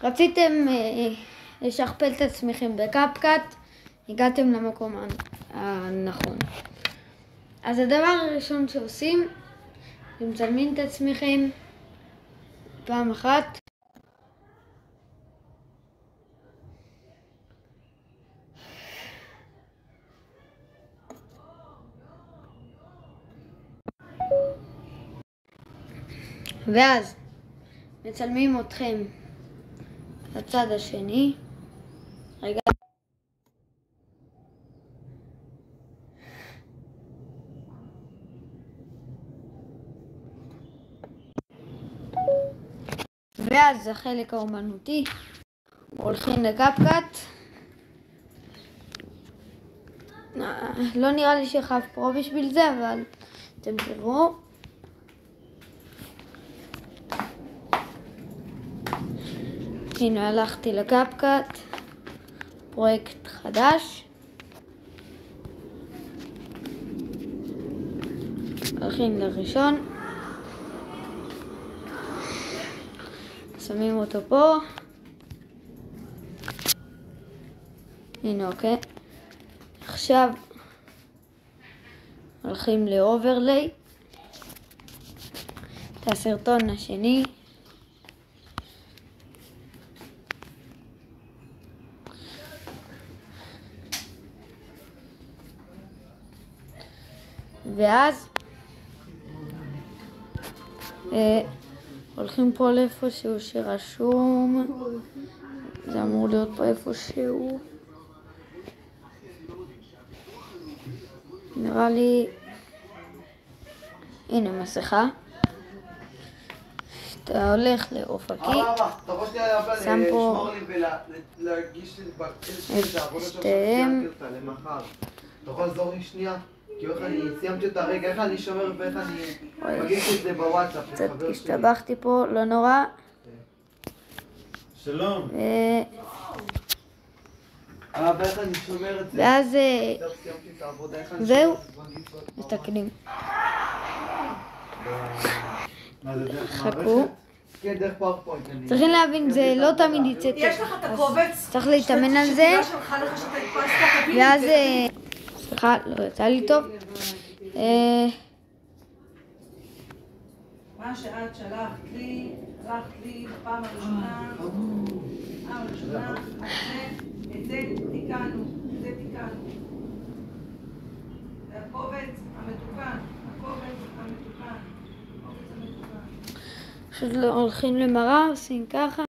רציתם לשכפל את עצמכם בקפקט, הגעתם למקום הנכון. אז הדבר הראשון שעושים, אתם מצלמים את עצמכם פעם אחת. ואז מצלמים אתכם לצד השני. רגע. ואז החלק האומנותי, הולכים לקפקט. לא נראה לי שחייב פרו בשביל זה, אבל אתם תראו. הנה הלכתי לקפקט, פרויקט חדש. הולכים לראשון. שמים אותו פה. הנה אוקיי. עכשיו הולכים לאוברליי. את הסרטון השני. ואז הולכים פה לאיפשהו שרשום, זה אמור להיות פה איפשהו, נראה לי, הנה מסכה. אתה הולך לאופקי, שם פה את שתיהם. אתה יכול לעזור לי שנייה? כי איך אני סיימתי אותה רגע, איך אני שומר ואיך אני מגיש את זה בוואטסאפ. קצת השתבחתי פה, לא נורא. שלום. ואיך אני שומר את זה? ואז זהו, מסתכלים. חכו. כן, דרך פאורפוינט. צריכים להבין, זה לא תמיד יצא טוב. יש לך את הקובץ? צריך להתאמן על זה. שתדע שלך שאתה הדפסת, תביא ואז, לי את זה. סליחה, לא יצא לי טוב. מה שאת שלחת לי בפעם הראשונה, את זה תיקנו, זה הקובץ המתוקן, פשוט הולכים למראה, עושים ככה.